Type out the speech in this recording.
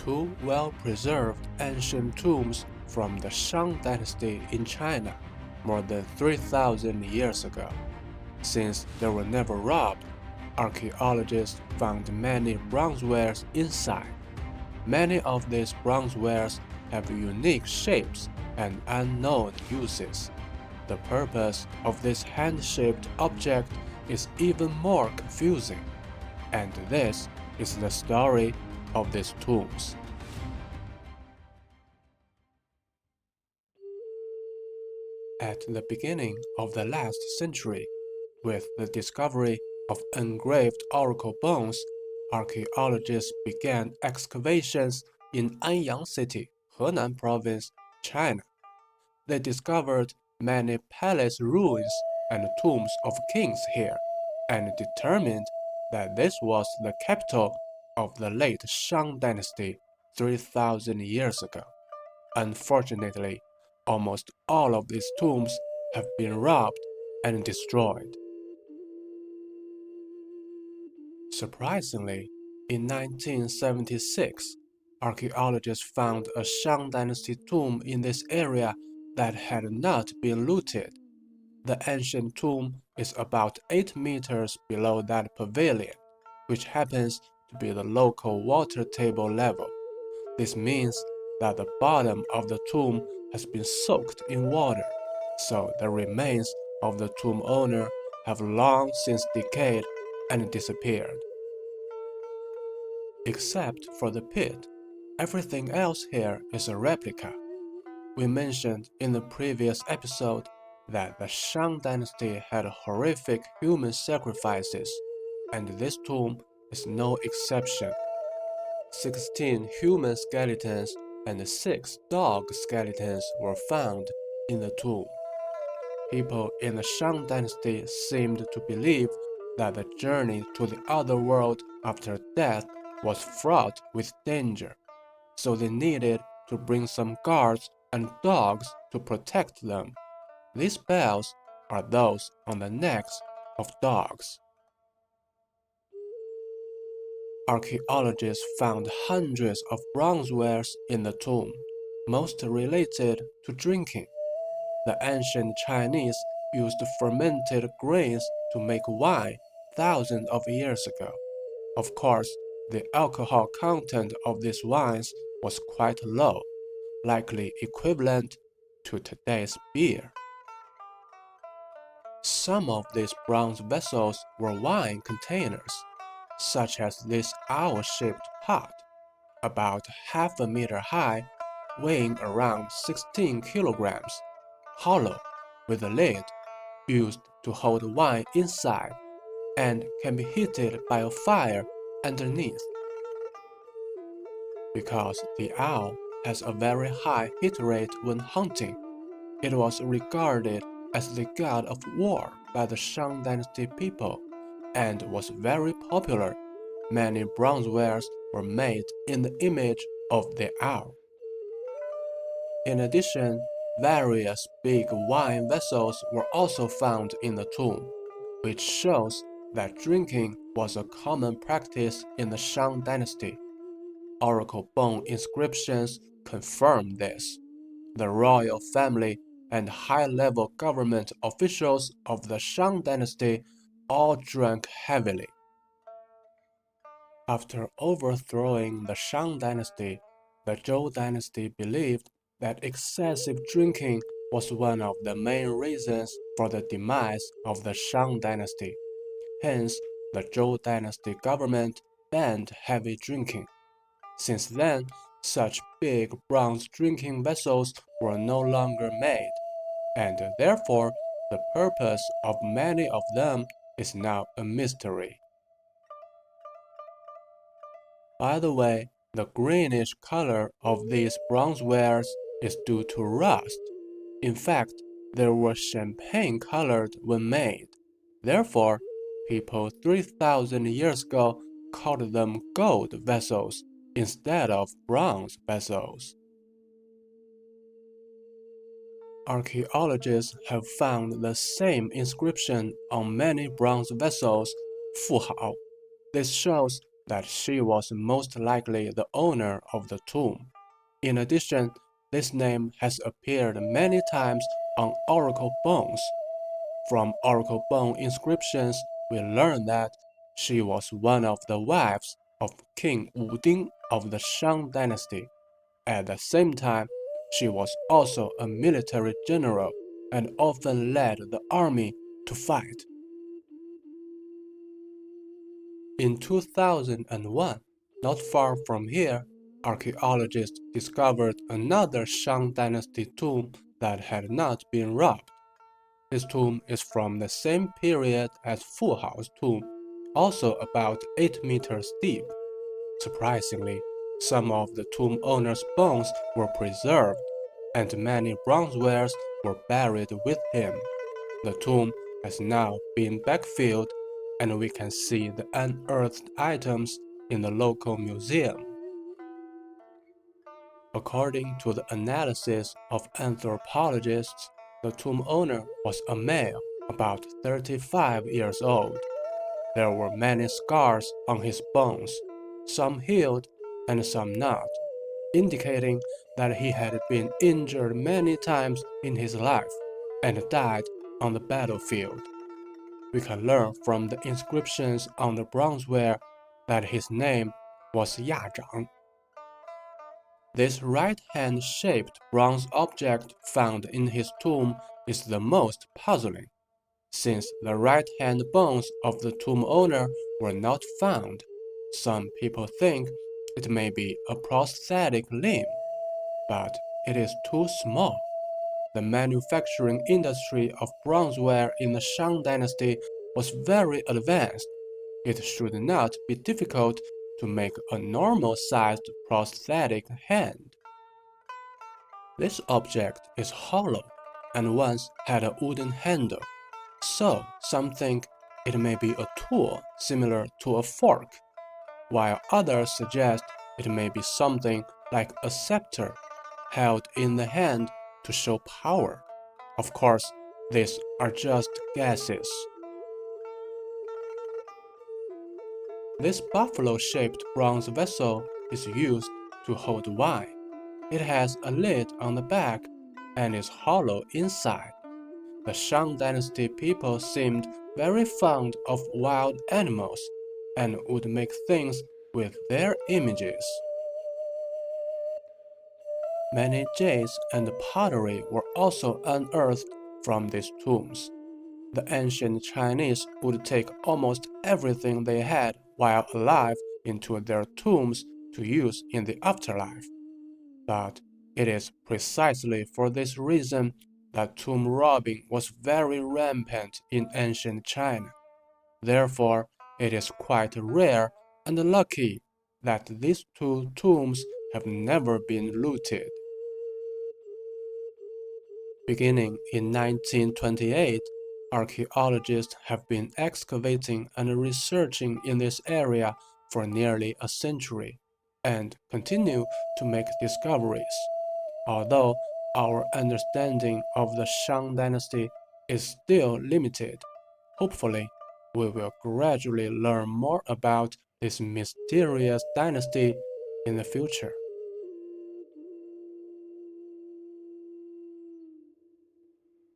two well-preserved ancient tombs from the Shang Dynasty in China more than 3,000 years ago. Since they were never robbed, archaeologists found many bronzewares inside. Many of these bronzewares have unique shapes and unknown uses. The purpose of this hand-shaped object is even more confusing, and this is the story of these tombs. At the beginning of the last century, with the discovery of engraved oracle bones, archaeologists began excavations in Anyang City, Henan Province, China. They discovered many palace ruins and tombs of kings here, and determined that this was the capital of the late Shang Dynasty 3,000 years ago. Unfortunately, almost all of these tombs have been robbed and destroyed. Surprisingly, in 1976, archaeologists found a Shang Dynasty tomb in this area that had not been looted. The ancient tomb is about 8 meters below that pavilion, which happens to be the local water table level. This means that the bottom of the tomb has been soaked in water, so the remains of the tomb owner have long since decayed and disappeared. Except for the pit, everything else here is a replica. We mentioned in the previous episode that the Shang Dynasty had horrific human sacrifices, and this tomb is no exception. 16 human skeletons and 6 dog skeletons were found in the tomb. People in the Shang Dynasty seemed to believe that the journey to the other world after death was fraught with danger, so they needed to bring some guards and dogs to protect them. These bells are those on the necks of dogs. Archaeologists found hundreds of bronzewares in the tomb, most related to drinking. The ancient Chinese used fermented grains to make wine thousands of years ago. Of course, the alcohol content of these wines was quite low, likely equivalent to today's beer. Some of these bronze vessels were wine containers, such as this owl-shaped pot, about half a meter high, weighing around 16 kilograms, hollow, with a lid, used to hold wine inside, and can be heated by a fire underneath. Because the owl has a very high hit rate when hunting, it was regarded as the god of war by the Shang Dynasty people, and was very popular. Many bronzewares were made in the image of the owl. In addition, various big wine vessels were also found in the tomb, which shows that drinking was a common practice in the Shang Dynasty. Oracle bone inscriptions confirm this. The royal family and high-level government officials of the Shang Dynasty all drank heavily. After overthrowing the Shang Dynasty, the Zhou Dynasty believed that excessive drinking was one of the main reasons for the demise of the Shang Dynasty. Hence, the Zhou Dynasty government banned heavy drinking. Since then, such big bronze drinking vessels were no longer made, and therefore the purpose of many of them is now a mystery. By the way, the greenish color of these bronzewares is due to rust. In fact, they were champagne-colored when made. Therefore, people 3,000 years ago called them gold vessels instead of bronze vessels. Archaeologists have found the same inscription on many bronze vessels, Fu Hao. This shows that she was most likely the owner of the tomb. In addition, this name has appeared many times on oracle bones. From oracle bone inscriptions, we learn that she was one of the wives of King Wuding of the Shang Dynasty. At the same time, she was also a military general and often led the army to fight. In 2001, not far from here, archaeologists discovered another Shang Dynasty tomb that had not been robbed. This tomb is from the same period as Fu Hao's tomb, also about 8 meters deep. Surprisingly, some of the tomb owner's bones were preserved, and many bronzewares were buried with him. The tomb has now been backfilled, and we can see the unearthed items in the local museum. According to the analysis of anthropologists, the tomb owner was a male, about 35 years old. There were many scars on his bones, some healed and some not, indicating that he had been injured many times in his life and died on the battlefield. We can learn from the inscriptions on the bronzeware that his name was Yazhang. This right-hand shaped bronze object found in his tomb is the most puzzling, since the right-hand bones of the tomb owner were not found. Some people think it may be a prosthetic limb, but it is too small. The manufacturing industry of bronzeware in the Shang Dynasty was very advanced. It should not be difficult to make a normal-sized prosthetic hand. This object is hollow and once had a wooden handle, so some think it may be a tool similar to a fork, while others suggest it may be something like a scepter held in the hand to show power. Of course, these are just guesses. This buffalo-shaped bronze vessel is used to hold wine. It has a lid on the back and is hollow inside. The Shang Dynasty people seemed very fond of wild animals and would make things with their images. Many jades and pottery were also unearthed from these tombs. The ancient Chinese would take almost everything they had while alive into their tombs to use in the afterlife. But it is precisely for this reason that tomb robbing was very rampant in ancient China. Therefore, it is quite rare and lucky that these two tombs have never been looted. Beginning in 1928, archaeologists have been excavating and researching in this area for nearly a century, and continue to make discoveries. Although our understanding of the Shang Dynasty is still limited, hopefully we will gradually learn more about this mysterious dynasty in the future.